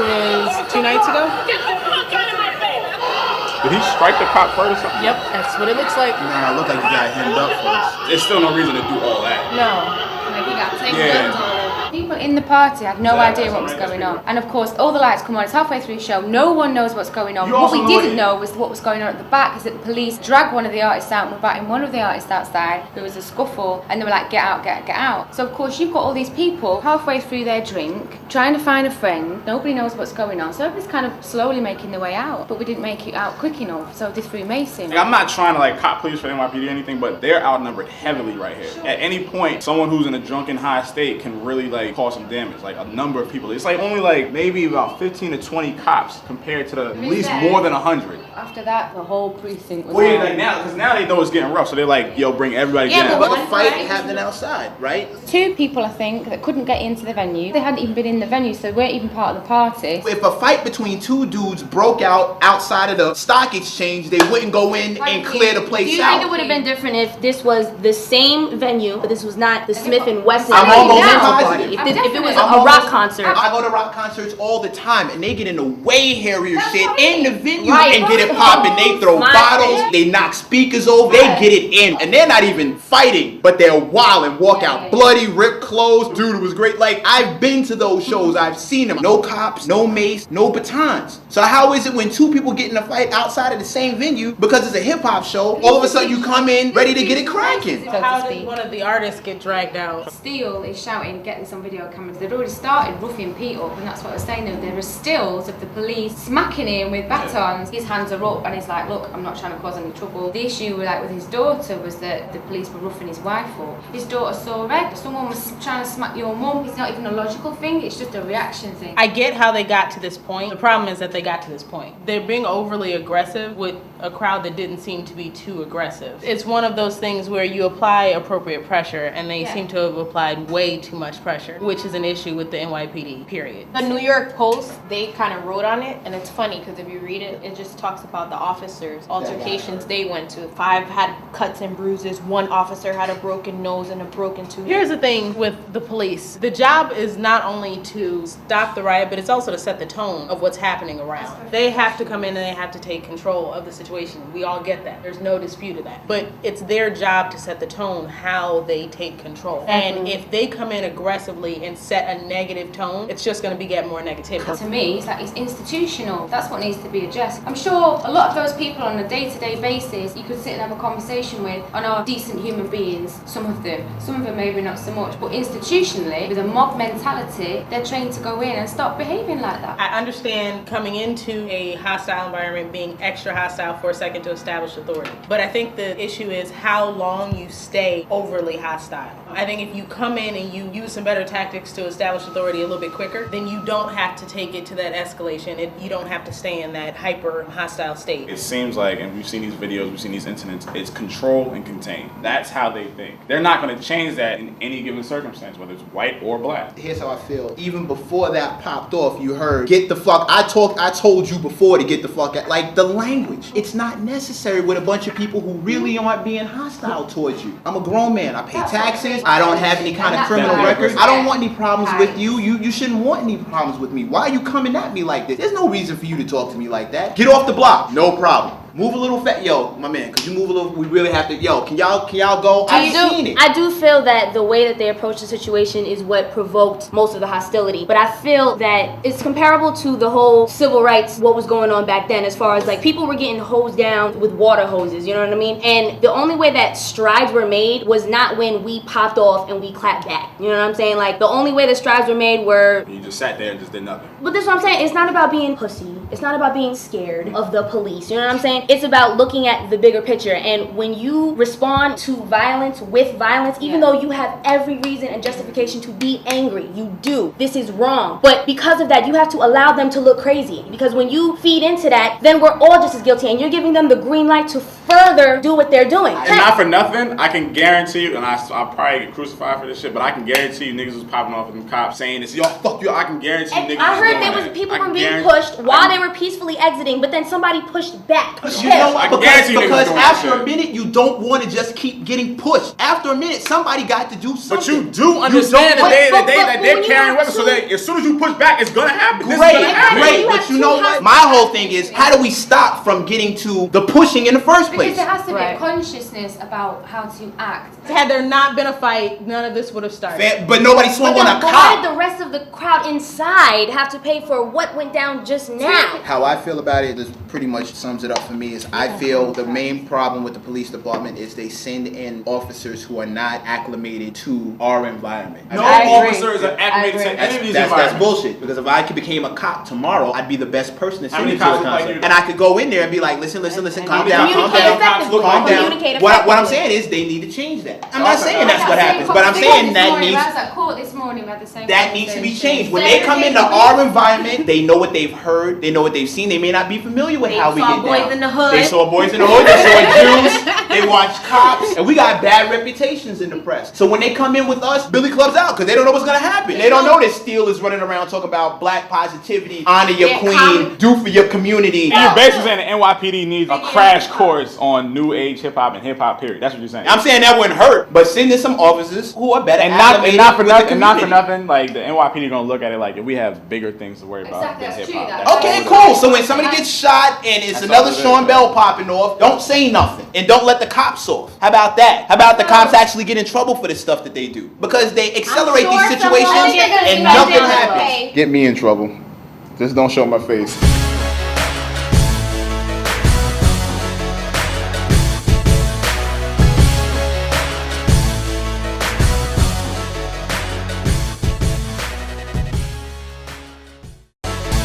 was 2 nights ago. Did he strike the cop first or something? Yep, that's what it looks like. Nah, it looked like he got hemmed up first. There's still no reason to do all that. No. Like he got taken guns all over. People in the party had no idea what was going on. And of course, all the lights come on. It's halfway through the show. No one knows what's going on. What we didn't know was what was going on at the back is that the police dragged one of the artists out and were batting one of the artists outside. There was a scuffle and they were like, get out, get out. So of course, you've got all these people halfway through their drink, trying to find a friend. Nobody knows what's going on. So everybody's kind of slowly making their way out. But we didn't make it out quick enough. So they threw Mason. Like, I'm not trying to like cop police for NYPD or anything, but they're outnumbered heavily right here. At any point, someone who's in a drunken high state can really like cause some damage. Like a number of people. It's like only like maybe about 15 to 20 cops compared to the at least more than 100. After that, the whole precinct was Well, yeah, like now, because now they know it's getting rough, so they're like, yo, bring everybody down. But the fight happened outside, right? 2 people, I think, that couldn't get into the venue. They hadn't even been in the venue, so they weren't even part of the party. If a fight between 2 dudes broke out outside of the stock exchange, they wouldn't go in and clear the place out. Do you think it would have been different if this was the same venue, but this was not the Smif-N-Wessun I'm almost Monumental party? positive. If it was a rock concert. I go to rock concerts all the time, and they get into way hairier shit in the venue Right. and get it popping. They throw bottles, they knock speakers over, they get it in, and they're not even fighting, but they're wild and walk out bloody, ripped clothes. Dude, it was great. Like, I've been to those shows, I've seen them. No cops, no mace, no batons. So how is it when 2 people get in a fight outside of the same venue because it's a hip hop show? All of a sudden you come in ready to get it cracking. So how did one of the artists get dragged out? Steele is shouting, get this on video cameras. They'd already started roughing Pete up, and that's what I was saying. There are stills of the police smacking him with batons. His hands are up, and he's like, look, I'm not trying to cause any trouble. The issue with his daughter was that the police were roughing his wife up. His daughter saw red. Someone was trying to smack your mum. It's not even a logical thing. It's just a reaction thing. I get how they got to this point. The problem is that they got to this point. They're being overly aggressive with a crowd that didn't seem to be too aggressive. It's one of those things where you apply appropriate pressure, and they seem to have applied way too much pressure, which is an issue with the NYPD, period. The New York Post, they kind of wrote on it, and it's funny because if you read it, it just talks about the officers, altercations they went to. 5 had cuts and bruises, 1 officer had a broken nose and a broken tooth. Here's the thing with the police. The job is not only to stop the riot, but it's also to set the tone of what's happening around. They have to come in and they have to take control of the situation. We all get that. There's no dispute of that. But it's their job to set the tone how they take control. And if they come in aggressively and set a negative tone, it's just going to beget more negativity. To me, it's like it's institutional. That's what needs to be addressed. I'm sure a lot of those people on a day-to-day basis, you could sit and have a conversation with, and are decent human beings. Some of them maybe not so much. But institutionally, with a mob mentality, they're trained to go in and stop behaving like that. I understand coming into a hostile environment being extra hostile for a second to establish authority. But I think the issue is how long you stay overly hostile. I think if you come in and you use some better tactics to establish authority a little bit quicker, then you don't have to take it to that escalation. You don't have to stay in that hyper hostile state. It seems like, and we've seen these videos, we've seen these incidents, it's control and contain. That's how they think. They're not going to change that in any given circumstance, whether it's white or black. Here's how I feel. Even before that popped off, you heard, get the fuck, I told you before to get the fuck out. Like, the language. It's not necessary with a bunch of people who really aren't being hostile towards you. I'm a grown man. I pay taxes. I don't have any kind of criminal records. I don't want any problems with you. You shouldn't want any problems with me. Why are you coming at me like this? There's no reason for you to talk to me like that. Get off the block. No problem. Move a little fat, yo, my man. Could you move a little? We really have to. Yo, can y'all go? I've seen it. I do feel that the way that they approach the situation is what provoked most of the hostility. But I feel that it's comparable to the whole civil rights, what was going on back then, as far as like people were getting hosed down with water hoses. You know what I mean? And the only way that strides were made was not when we popped off and we clapped back. You know what I'm saying? Like the only way that strides were made were. You just sat there and just did nothing. But this is what I'm saying. It's not about being pussy. It's not about being scared of the police. You know what I'm saying? It's about looking at the bigger picture. And when you respond to violence with violence, even though you have every reason and justification to be angry, you do. This is wrong. But because of that, you have to allow them to look crazy. Because when you feed into that, then we're all just as guilty. And you're giving them the green light to further do what they're doing. And not for nothing, I can guarantee you, and I'll probably get crucified for this shit, but I can guarantee you niggas was popping off at them cops saying this, yo, fuck you. I can guarantee you And niggas I heard was there doing was people that. were being pushed while they were peacefully exiting, but then somebody pushed back. You know I what? guarantee you niggas Because doing that after shit. a minute, you don't want to just keep getting pushed. After a minute, somebody got to do something. But you do understand don't- that but they're when you carrying have weapons, so two- that as soon as you push back, it's gonna happen. This is Great, gonna happen. great, You but have you two know what? husbands. My whole thing is, how do we stop from getting to the pushing in the first Because place? there has to be a Right. consciousness about how to act. Had there not been a fight, none of this would have started. But nobody swung But on then a why did cop. the rest of the crowd inside have to pay for what went down just now? How I feel about it is pretty much sums it up for me is I feel the main problem with the police department is they send in officers who are not acclimated to our environment. No I agree. officers are acclimated to any of these That's environments. bullshit. Because if I became a cop tomorrow, I'd be the best person to How send many into a cops look like concert. you? And I could go in there and be like, listen, calm down, calm Communicate down, effectively. calm down. Communicate What I'm effectively. saying is they need to change that. I'm not saying Okay. that's what happens, but I'm saying that needs I was at court this morning, we had the same that needs to be conversation. changed. When they come into our environment, they know what they've heard, they know what they've seen. They may not be familiar with They how we saw get Boys down. in the Hood. They saw Boys in the Hood. They saw Jews. They watched Cops, and we got bad reputations in the press. So when they come in with us, Billy Club's out because they don't know what's gonna happen. They don't know that Steele is running around talking about black positivity, honor your queen, do for your community. You're basically saying the NYPD needs a crash course on new age hip hop and hip hop. Period. That's what you're saying. I'm saying that wouldn't hurt, but send in some officers who are better And not for acclimated nothing. with the And not for community. nothing. Like the NYPD gonna look at it like if we have bigger things to worry about Exactly, than that's hip hop. true, That's Okay, all it cool. is. So when somebody gets shot and it's That's another all it is, Sean man. Bell popping off, don't say nothing and don't let the cops off. How about that? How about the cops actually get in trouble for the stuff that they do? Because they accelerate sure these someone situations will get and in nothing trouble. happens. Get me in trouble. Just don't show my face.